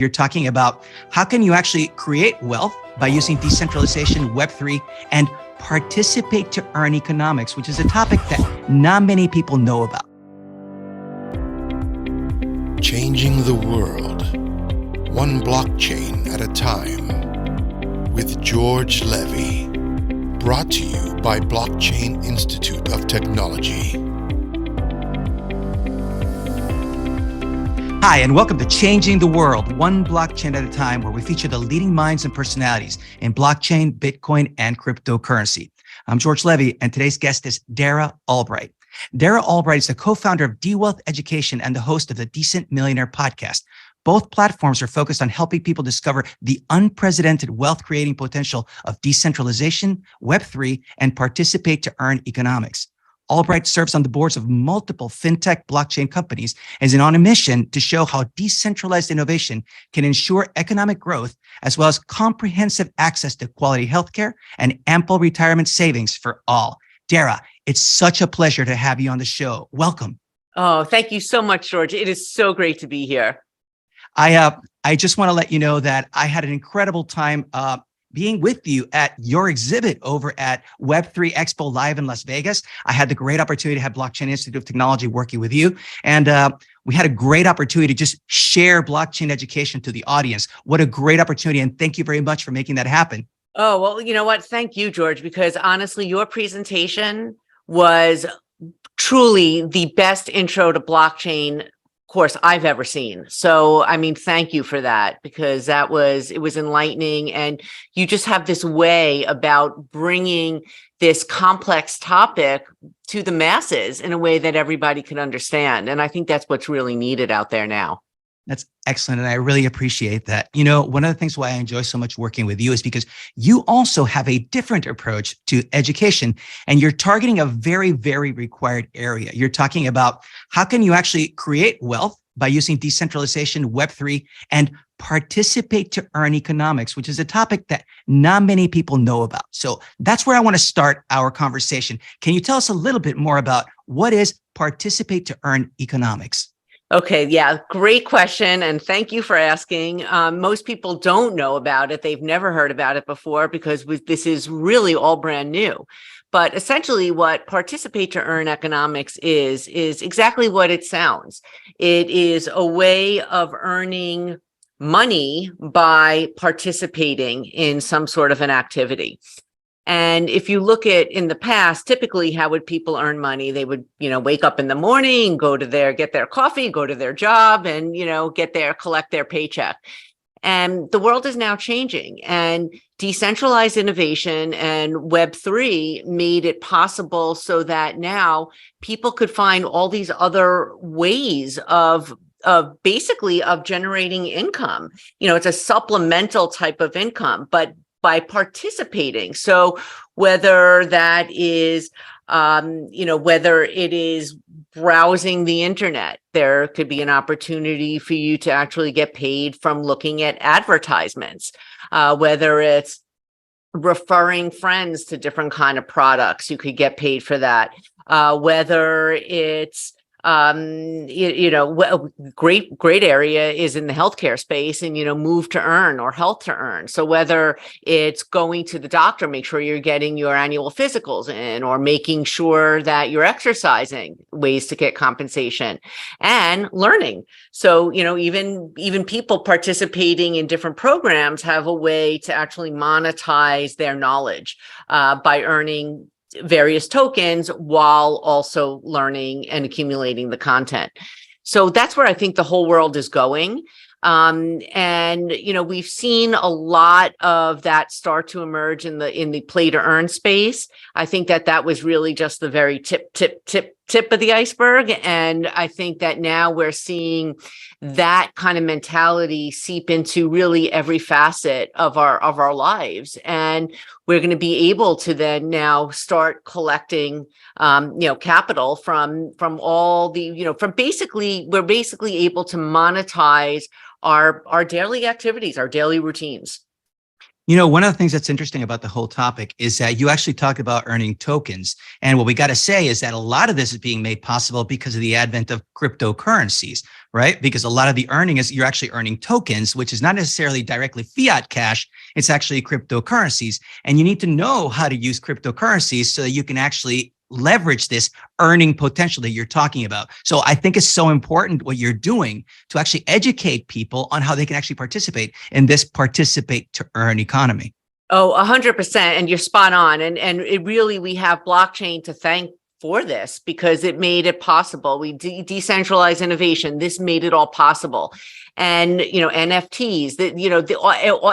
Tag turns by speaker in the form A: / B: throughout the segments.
A: You're talking about how can you actually create wealth by using decentralization, Web3, and participate to earn economics, which is a topic that not many people know about.
B: Changing the world, one blockchain at a time, with George Levy. Brought to you by Blockchain Institute of Technology.
A: Hi, and welcome to Changing the World, one blockchain at a time, where we feature the leading minds and personalities in blockchain, Bitcoin, and cryptocurrency. I'm George Levy, and today's guest is Dara Albright. Dara Albright is the co-founder of DWealth Education and the host of the Decent Millionaire podcast. Both platforms are focused on helping people discover the unprecedented wealth-creating potential of decentralization, Web3, and participate to earn economics. Albright serves on the boards of multiple fintech blockchain companies and is on a mission to show how decentralized innovation can ensure economic growth, as well as comprehensive access to quality healthcare and ample retirement savings for all. Dara, it's such a pleasure to have you on the show. Welcome.
C: Oh, thank you so much, George. It is so great to be here.
A: I just want to let you know that I had an incredible time being with you at your exhibit over at Web3 Expo Live in Las Vegas. I had the great opportunity to have Blockchain Institute of Technology working with you. And we had a great opportunity to just share blockchain education to the audience. What a great opportunity. And thank you very much for making that happen.
C: Oh, well, you know what? Thank you, George, because honestly, your presentation was truly the best intro to blockchain course I've ever seen. So, I mean, thank you for that, because it was enlightening. And you just have this way about bringing this complex topic to the masses in a way that everybody can understand. And I think that's what's really needed out there now.
A: That's excellent. And I really appreciate that. You know, one of the things why I enjoy so much working with you is because you also have a different approach to education, and you're targeting a very, very required area. You're talking about how can you actually create wealth by using decentralization, Web3, and participate to earn economics, which is a topic that not many people know about. So that's where I want to start our conversation. Can you tell us a little bit more about what is participate to earn economics?
C: Okay, yeah, great question. And thank you for asking. Most people don't know about it. They've never heard about it before because this is really all brand new. But essentially what participate to earn economics is exactly what it sounds. It is a way of earning money by participating in some sort of an activity. And if you look at in the past, typically, how would people earn money? They would, wake up in the morning, get their coffee, go to their job, and, collect their paycheck. And the world is now changing, and decentralized innovation and Web3 made it possible so that now people could find all these other ways of generating income. It's a supplemental type of income, but by participating. So whether that is, whether it is browsing the internet, there could be an opportunity for you to actually get paid from looking at advertisements, whether it's referring friends to different kind of products, you could get paid for that, whether it's great area is in the healthcare space and, move to earn or health to earn. So whether it's going to the doctor, make sure you're getting your annual physicals in, or making sure that you're exercising, ways to get compensation, and learning. So, even people participating in different programs have a way to actually monetize their knowledge by earning various tokens while also learning and accumulating the content. So that's where I think the whole world is going. We've seen a lot of that start to emerge in the play to earn space. I think that was really just the very tip of the iceberg. And I think that now we're seeing that kind of mentality seep into really every facet of our lives. And we're going to be able to then now start collecting, capital from all the, we're basically able to monetize our daily activities, our daily routines.
A: One of the things that's interesting about the whole topic is that you actually talk about earning tokens. And what we got to say is that a lot of this is being made possible because of the advent of cryptocurrencies, right? Because a lot of the earning is you're actually earning tokens, which is not necessarily directly fiat cash. It's actually cryptocurrencies. And you need to know how to use cryptocurrencies so that you can actually leverage this earning potential that you're talking about. So I think it's so important what you're doing to actually educate people on how they can actually participate in this participate to earn economy.
C: Oh, 100%. And you're spot on. And it really, we have blockchain to thank for this because it made it possible. We decentralized innovation. This made it all possible. And, NFTs,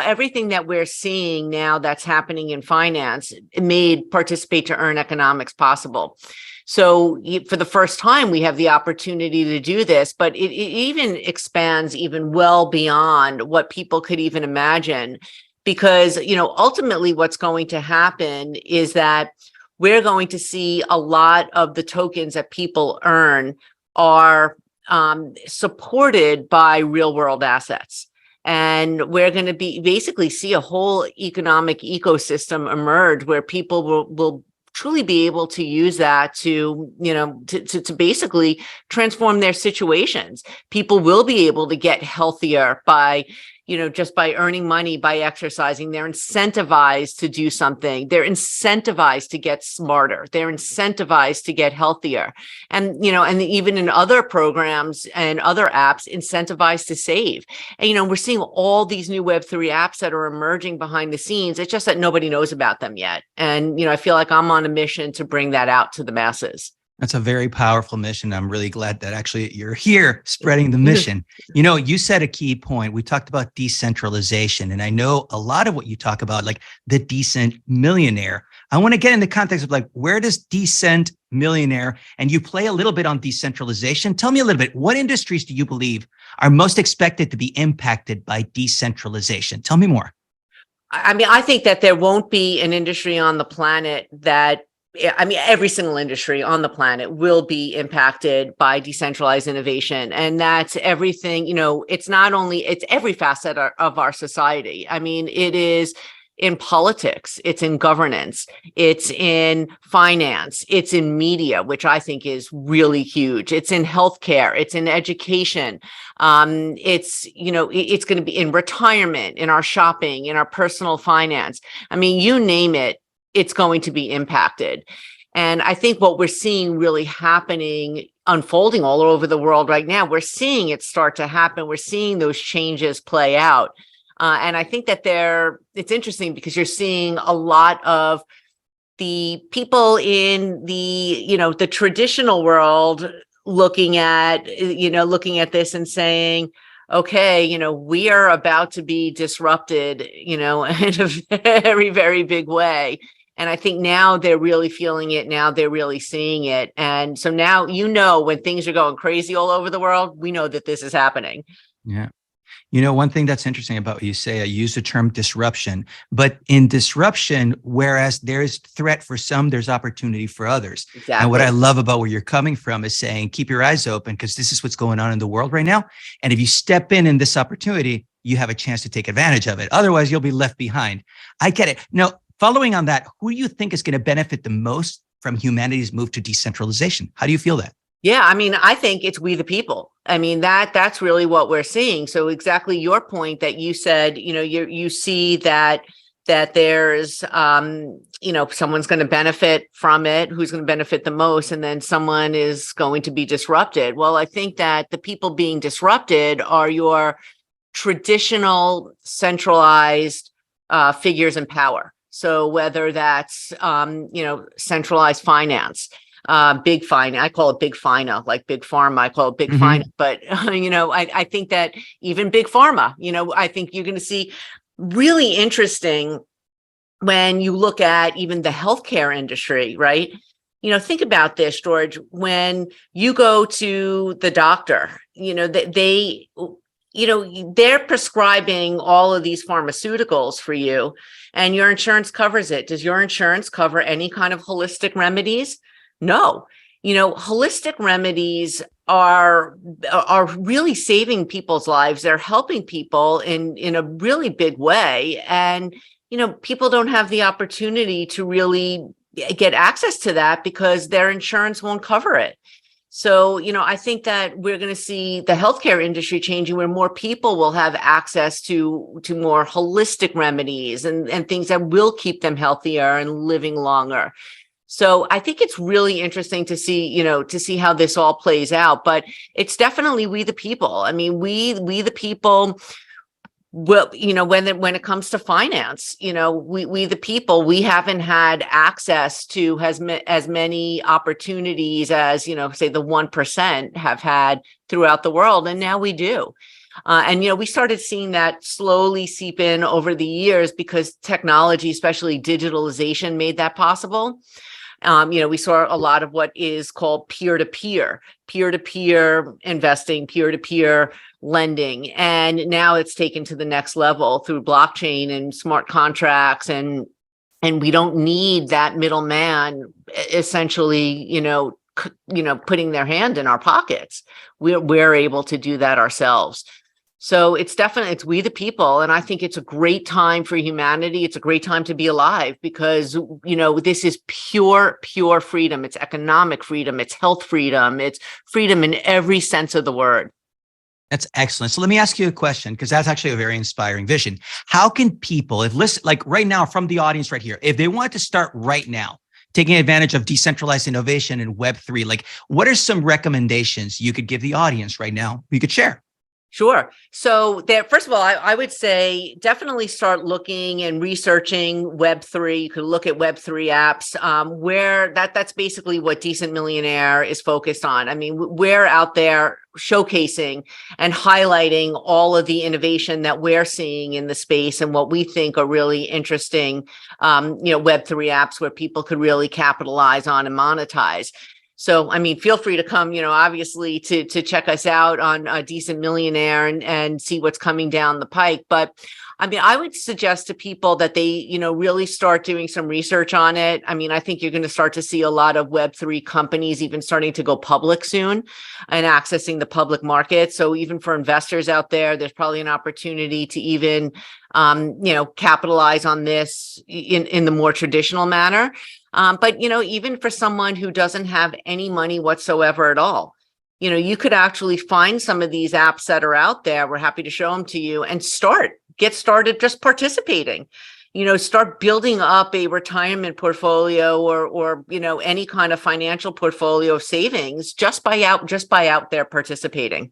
C: everything that we're seeing now that's happening in finance, it made participate to earn economics possible. So for the first time, we have the opportunity to do this, but it even expands even well beyond what people could even imagine. Because, ultimately what's going to happen is that we're going to see a lot of the tokens that people earn are supported by real world assets. And we're going to basically see a whole economic ecosystem emerge where people will truly be able to use that to basically transform their situations. People will be able to get healthier by just by earning money, by exercising. They're incentivized to do something. They're incentivized to get smarter. They're incentivized to get healthier. And, and even in other programs and other apps, incentivized to save. And, we're seeing all these new Web3 apps that are emerging behind the scenes. It's just that nobody knows about them yet. And, I feel like I'm on a mission to bring that out to the masses.
A: That's a very powerful mission. I'm really glad that actually you're here spreading the mission. You said a key point. We talked about decentralization, and I know a lot of what you talk about, like the Decent Millionaire. I want to get in the context of where does Decent Millionaire, and you play a little bit on decentralization. Tell me a little bit, what industries do you believe are most expected to be impacted by decentralization? Tell me more.
C: I think that there won't be an industry on the planet that every single industry on the planet will be impacted by decentralized innovation. And that's everything, it's every facet of our society. It is in politics, it's in governance, it's in finance, it's in media, which I think is really huge. It's in healthcare, it's in education. It's going to be in retirement, in our shopping, in our personal finance. You name it. It's going to be impacted. And I think what we're seeing really happening, unfolding all over the world right now, we're seeing it start to happen. We're seeing those changes play out. And I think that it's interesting because you're seeing a lot of the people in the traditional world looking at this and saying, okay, we are about to be disrupted, in a very, very big way. And I think now they're really feeling it. Now they're really seeing it. And so now, when things are going crazy all over the world, we know that this is happening.
A: Yeah. One thing that's interesting about what you say, I use the term disruption, but in disruption, whereas there's threat for some, there's opportunity for others.
C: Exactly.
A: And what I love about where you're coming from is saying, keep your eyes open because this is what's going on in the world right now. And if you step in this opportunity, you have a chance to take advantage of it. Otherwise, you'll be left behind. I get it. Now, following on that, who do you think is going to benefit the most from humanity's move to decentralization? How do you feel that?
C: Yeah, I think it's we the people. That's really what we're seeing. So exactly your point that you said, you see that there's, someone's going to benefit from it, who's going to benefit the most, and then someone is going to be disrupted. Well, I think that the people being disrupted are your traditional centralized figures in power. So whether that's, centralized finance, big finance, I call it big pharma, like big pharma, I call it big finance. But, I think that even big pharma, I think you're going to see really interesting when you look at even the healthcare industry, right? Think about this, George, when you go to the doctor, they're prescribing all of these pharmaceuticals for you and your insurance covers it. Does your insurance cover any kind of holistic remedies? No. Holistic remedies are really saving people's lives. They're helping people in a really big way. And, people don't have the opportunity to really get access to that because their insurance won't cover it. So, I think that we're going to see the healthcare industry changing where more people will have access to more holistic remedies and things that will keep them healthier and living longer. So I think it's really interesting to see how this all plays out, but it's definitely we the people. I mean, we the people. Well, when it comes to finance, we the people, we haven't had access to as many opportunities as, say the 1% have had throughout the world. And now we do. And we started seeing that slowly seep in over the years because technology, especially digitalization, made that possible. We saw a lot of what is called peer-to-peer investing, peer-to-peer lending. And now it's taken to the next level through blockchain and smart contracts. And we don't need that middleman essentially, putting their hand in our pockets. We're able to do that ourselves. So it's we the people. And I think it's a great time for humanity. It's a great time to be alive because, this is pure freedom. It's economic freedom. It's health freedom. It's freedom in every sense of the word.
A: That's excellent. So let me ask you a question, because that's actually a very inspiring vision. How can people, like right now from the audience right here, if they want to start right now, taking advantage of decentralized innovation and Web3, like what are some recommendations you could give the audience right now you could share?
C: Sure. So first of all, I would say definitely start looking and researching Web3. You could look at Web3 apps where that's basically what Decent Millionaire is focused on. I mean, we're out there showcasing and highlighting all of the innovation that we're seeing in the space and what we think are really interesting, Web3 apps where people could really capitalize on and monetize. So, I mean, feel free to come, obviously to check us out on Decent Millionaire and see what's coming down the pike. But I mean, I would suggest to people that they, really start doing some research on it. I mean, I think you're going to start to see a lot of Web3 companies even starting to go public soon and accessing the public market. So even for investors out there, there's probably an opportunity to even, capitalize on this in the more traditional manner. But, even for someone who doesn't have any money whatsoever at all, you could actually find some of these apps that are out there. We're happy to show them to you and get started just participating, start building up a retirement portfolio or any kind of financial portfolio of savings just by out there participating.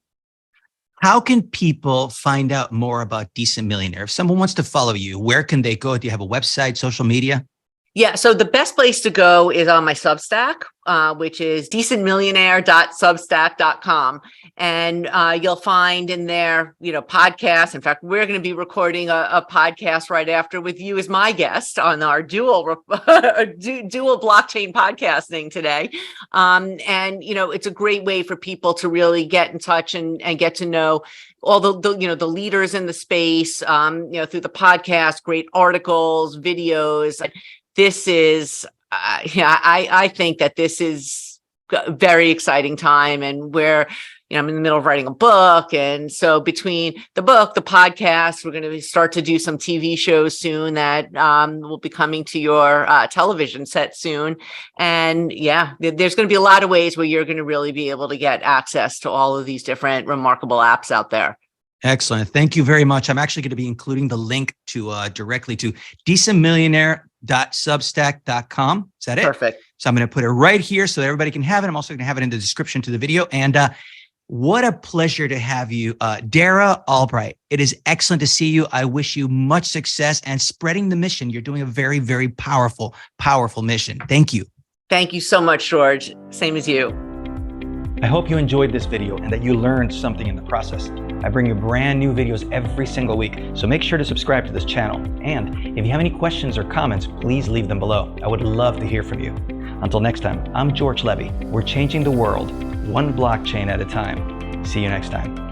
A: How can people find out more about Decent Millionaire? If someone wants to follow you, where can they go? Do you have a website, social media?
C: Yeah, so the best place to go is on my Substack, which is decentmillionaire.substack.com. And you'll find in there, podcasts. In fact, we're going to be recording a podcast right after with you as my guest on our dual blockchain podcasting today. And, it's a great way for people to really get in touch and get to know all the leaders in the space, through the podcast, great articles, videos. This is, I think that this is a very exciting time, and where, I'm in the middle of writing a book. And so between the book, the podcast, we're going to start to do some TV shows soon that will be coming to your television set soon. And there's going to be a lot of ways where you're going to really be able to get access to all of these different remarkable apps out there.
A: Excellent. Thank you very much. I'm actually going to be including the link to directly to decentmillionaire.substack.com. Is that it?
C: Perfect.
A: So I'm going to put it right here so that everybody can have it. I'm also going to have it in the description to the video. And what a pleasure to have you, Dara Albright. It is excellent to see you. I wish you much success and spreading the mission. You're doing a very, very powerful mission. Thank you.
C: Thank you so much, George. Same as you.
A: I hope you enjoyed this video and that you learned something in the process. I bring you brand new videos every single week, so make sure to subscribe to this channel. And if you have any questions or comments, please leave them below. I would love to hear from you. Until next time, I'm George Levy. We're changing the world one blockchain at a time. See you next time.